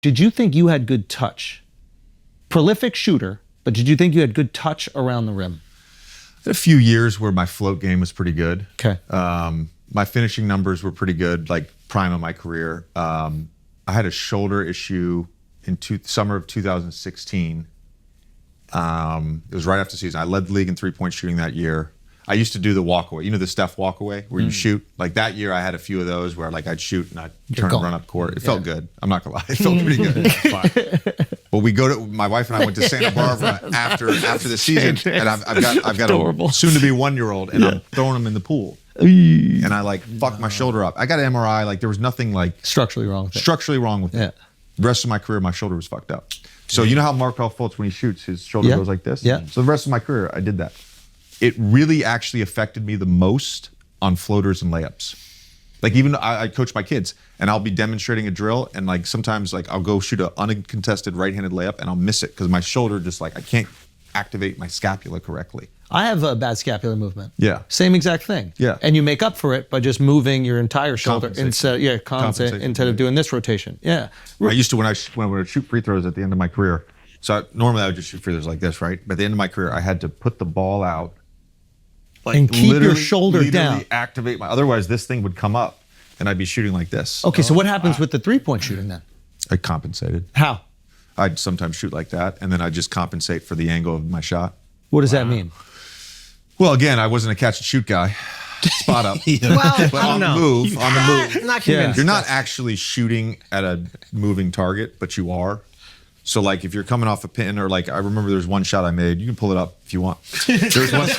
Did you think you had good touch? Prolific shooter, but did you think you had good touch around the rim? A few years where my float game was pretty good. Okay. My finishing numbers were pretty good, like prime of my career. I had a shoulder issue in summer of 2016. It was right after the season. I led the league in three-point shooting that year. I used to do the walkaway. You know the Steph walkaway where you shoot? Like that year I had a few of those where like I'd shoot and I'd turn and run up court. It felt good. I'm not gonna lie. It felt pretty good. But we go to, my wife and I went to Santa Barbara after the season, and I've got a soon-to-be 1-year-old, and I'm throwing him in the pool. And I like fucked my shoulder up. I got an MRI, like there was nothing like structurally wrong with it. Yeah. The rest of my career, my shoulder was fucked up. So you know how Markelle Fultz, when he shoots, his shoulder goes like this? Yeah. So the rest of my career, I did that. It really actually affected me the most on floaters and layups. Like even I coach my kids, and I'll be demonstrating a drill, and like sometimes like I'll go shoot an uncontested right-handed layup, and I'll miss it because my shoulder just like I can't activate my scapula correctly. I have a bad scapular movement. Yeah. Same exact thing. Yeah. And you make up for it by just moving your entire shoulder instead of doing this rotation. Yeah. I used to when I would shoot free throws at the end of my career. So normally I would just shoot free throws like this, right? But at the end of my career, I had to put the ball out. Like and keep your shoulder down. Activate otherwise this thing would come up and I'd be shooting like this. Okay, so what happens with the three-point shooting then? I compensated. How? I'd sometimes shoot like that, and then I'd just compensate for the angle of my shot. What does that mean? Well, again, I wasn't a catch and shoot guy. Spot up. Well, but on the move. I'm not convinced. You're not actually shooting at a moving target, but you are. So like if you're coming off a pin, or like I remember there's one shot I made. You can pull it up if you want. There's one.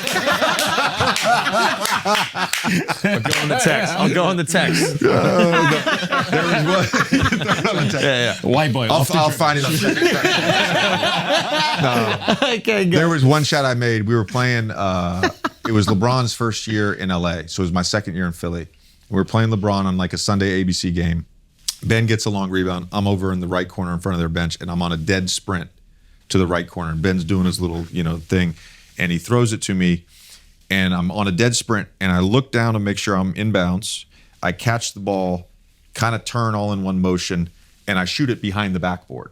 I'll go on the text. There was one. Yeah. White boy. I'll find it. No. Okay, go. There was one shot I made. We were playing. It was LeBron's first year in LA, so it was my second year in Philly. We were playing LeBron on like a Sunday ABC game. Ben gets a long rebound. I'm over in the right corner in front of their bench, and I'm on a dead sprint to the right corner. And Ben's doing his little, thing, and he throws it to me, and I'm on a dead sprint, and I look down to make sure I'm inbounds. I catch the ball, kind of turn all in one motion, and I shoot it behind the backboard.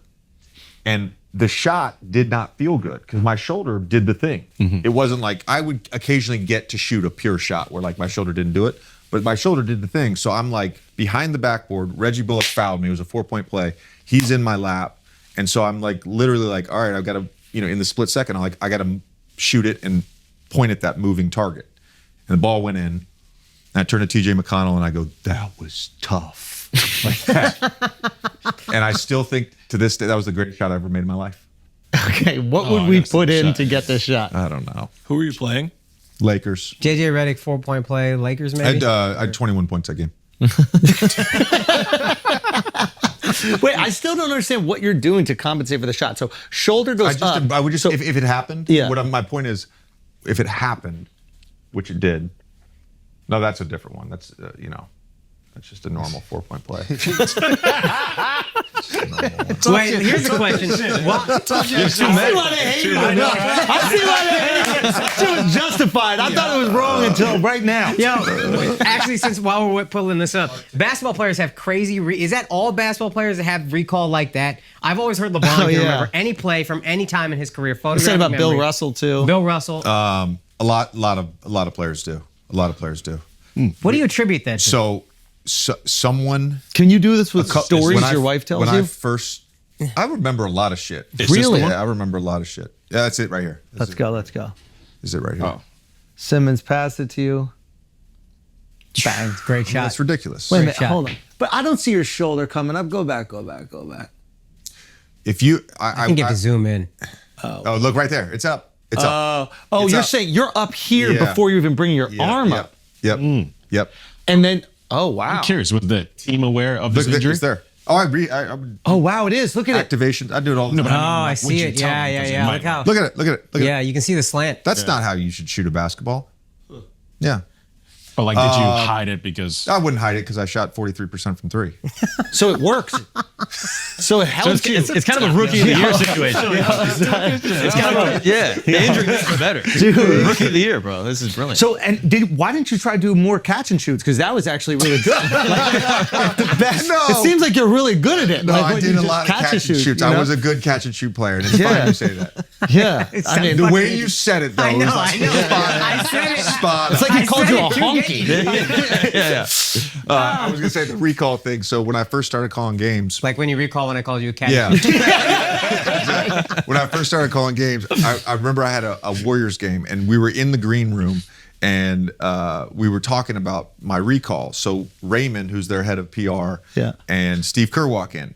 And the shot did not feel good because my shoulder did the thing. Mm-hmm. It wasn't like I would occasionally get to shoot a pure shot where like my shoulder didn't do it. But my shoulder did the thing. So I'm like behind the backboard. Reggie Bullock fouled me. It was a 4-point play. He's in my lap. And so I'm like literally like, all right, I've got to, in the split second, I got to shoot it and point at that moving target. And the ball went in. And I turned to TJ McConnell and I go, that was tough. Like that. And I still think to this day, that was the greatest shot I ever made in my life. Okay, what would we put in to get this shot? I don't know. Who were you playing? Lakers. JJ Redick 4-point play. Lakers maybe. I had 21 points that game. Wait, I still don't understand what you're doing to compensate for the shot. So shoulder goes up. I would just if it happened. Yeah. My point is, if it happened, which it did. No, that's a different one. That's that's just a normal 4-point play. Wait, here's the question. I see why they hate it. She was justified. I thought it was wrong until right now. Yo, actually, while we're pulling this up, basketball players have crazy. Is that all basketball players that have recall like that? I've always heard LeBron can remember any play from any time in his career. You said about Bill Russell too. Bill Russell. A lot of players do. A lot of players do. What do you attribute that to? So someone. Can you do this with stories your wife tells you? I remember a lot of shit. Really? Yeah, I remember a lot of shit. Yeah, that's it right here. Let's go. Is it right here? Oh. Simmons passed it to you. Bang. Great shot. That's ridiculous. Wait a minute, hold on. But I don't see your shoulder coming up. Go back. If you, I can get to zoom in. Oh, look right there. It's up. It's up. Oh, It's you're up. saying you're up here before you're even bringing your arm up. Yep. Yep. And then, oh, wow. I'm curious, was the team aware of this injury? It's there. Oh, I oh, wow, it is. Look at activation. I do it all the time. I see it. Yeah. Look how. Look at it. Yeah, you can see the slant. That's not how you should shoot a basketball. Yeah. But like, did you hide it because? I wouldn't hide it because I shot 43% from three. So it works. So it helps you. It's kind of a rookie of the year situation. It's kind of the injury gets better. Dude. Rookie of the year, bro. This is brilliant. So, and why didn't you try to do more catch and shoots? Because that was actually really good. The best. No. It seems like you're really good at it. No, Like, I when did you a just lot of catch and shoots. you I know? was a good catch and shoot player, and it's fine you say that. Yeah. I mean, The way you said it, though, I know, was like, I know. I said it. spot it's on. like he called said you a it 2 honky. games. I was going to say the recall thing. So when I first started calling games, Like when you recall when I called you a cat. yeah. When I first started calling games, I remember I had a Warriors game, and we were in the green room, and we were talking about my recall. So Raymond, who's their head of PR, Yeah. and Steve Kerr walk in,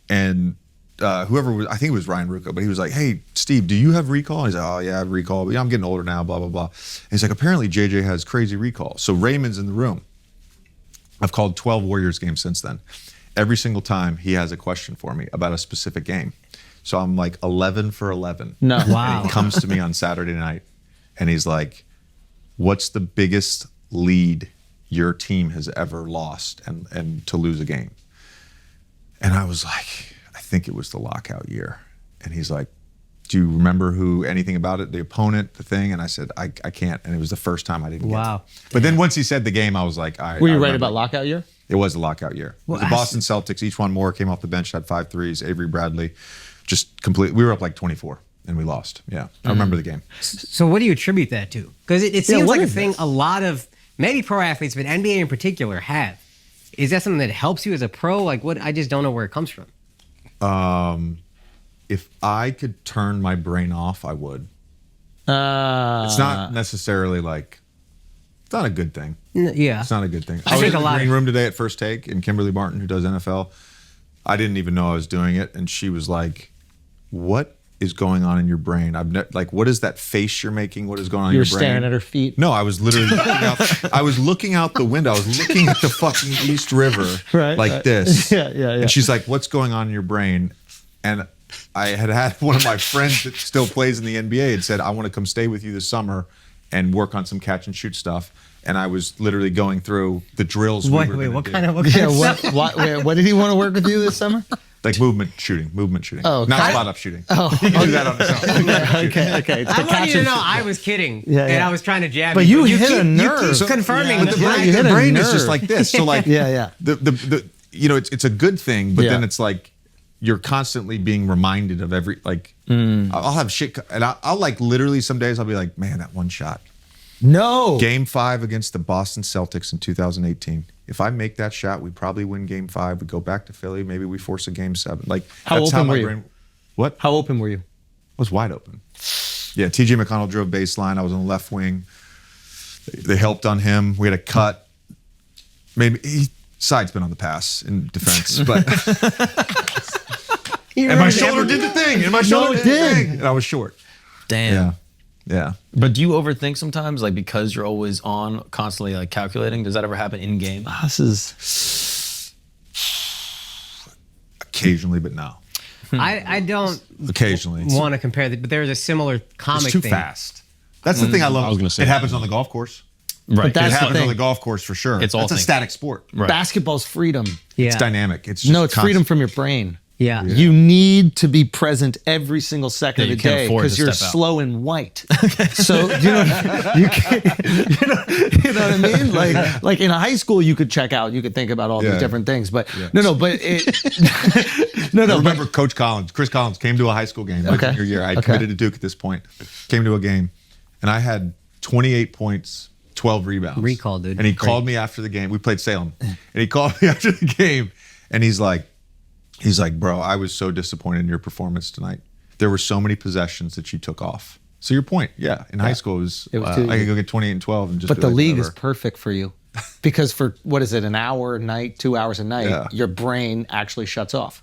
and whoever was, I think it was Ryan Rucco, but he was like, "Hey, Steve, do you have recall?" And he's like, "Oh yeah, I have recall, but I'm getting older now." Blah blah blah. And he's like, "Apparently JJ has crazy recall." So Raymond's in the room. I've called 12 Warriors games since then. Every single time he has a question for me about a specific game. So I'm like 11 for 11. No. Wow. And he comes to me on Saturday night and he's like, "What's the biggest lead your team has ever lost and to lose a game?" And I was like, "I think it was the lockout year." And he's like, "Do you remember anything about it, the opponent, the thing?" And I said, I can't. And it was the first time I didn't Wow. get it. But then once he said the game, I was like, Were you right remember. about lockout year? It was a lockout year. Well, the Boston Celtics, each one more, came off the bench, had 5 threes. Avery Bradley, just complete. We were up like 24 and we lost. Yeah. I remember the game. So what do you attribute that to? Because it seems what like a is thing this? a lot of maybe pro athletes, but NBA in particular have. Is that something that helps you as a pro? Like what? I just don't know where it comes from. If I could turn my brain off, I would. It's not necessarily like, it's not a good thing. Yeah. It's not a good thing. I was think in a the lot green of- room today at First Take, and Kimberly Martin, who does NFL, I didn't even know I was doing it, and she was like, "What is going on in your brain? Like, what is that face you're making? What is going on in You were your brain?" staring at her feet. No, I was literally looking out. I was looking out the window. I was looking at the fucking East River, like this. Yeah. And she's like, "What's going on in your brain?" And I had one of my friends that still plays in the NBA had said, "I want to come stay with you this summer and work on some catch and shoot stuff." And I was literally going through the drills. Wait, we were what gonna kind do. of stuff? What did he want to work with you this summer? Like movement shooting. Oh, Not okay. spot up shooting. Oh, you can do that on its own. Okay. I want you to know I was kidding, Yeah, and yeah. I was trying to jab But you. you hit a nerve. You keep confirming But that the you brain, hit the a brain is nerve. just like this. So like Yeah. the you know, it's a good thing, but Yeah. then it's like you're constantly being reminded of every like I'll have shit and I'll like literally some days I'll be like, "Man, that one shot. No. Game 5 against the Boston Celtics in 2018. If I make that shot, we probably win Game 5. We go back to Philly. Maybe we force a Game 7. Like How that's open how my were you? brain. What? How open were you? I was wide open. Yeah, TJ McConnell drove baseline. I was on the left wing. They helped on him. We had a cut. Maybe he side spin on the pass in defense, but and my shoulder did the thing. And my shoulder it did the did. thing. And I was short. Damn. Yeah, yeah. But do you overthink sometimes, like because you're always on, constantly like calculating? Does that ever happen in game? This is Occasionally, but no. I don't Occasionally. want to compare but there's a similar comic It's too thing. fast. That's the thing I love. I was gonna say it happens on the golf course. Right. that's It the happens thing. on the golf course for sure. It's all That's a things. static sport. Right. basketball's freedom. Yeah. It's dynamic. It's No, just it's freedom from your brain. Yeah. You need to be present every single second Yeah, of you the can't day afford because to you're step out. slow and white. So you know you know what I mean? Like in high school, you could check out, you could think about all these Yeah. different things, but no, but it no, I but remember Coach Collins, Chris Collins came to a high school game my Okay. junior year. I Okay. committed to Duke at this point. Came to a game, and I had 28 points, 12 rebounds. Recall, dude. And he Great. called me after the game. We played Salem, and he called me after the game, and he's like, "Bro, I was so disappointed in your performance tonight. There were so many possessions that you took off." So your point, yeah, in high school It was too I easy. could go get 28 and 12 and just. but be the like, league is whatever. perfect for you. Because for what is it, an hour a night, 2 hours a night, Yeah. your brain actually shuts off.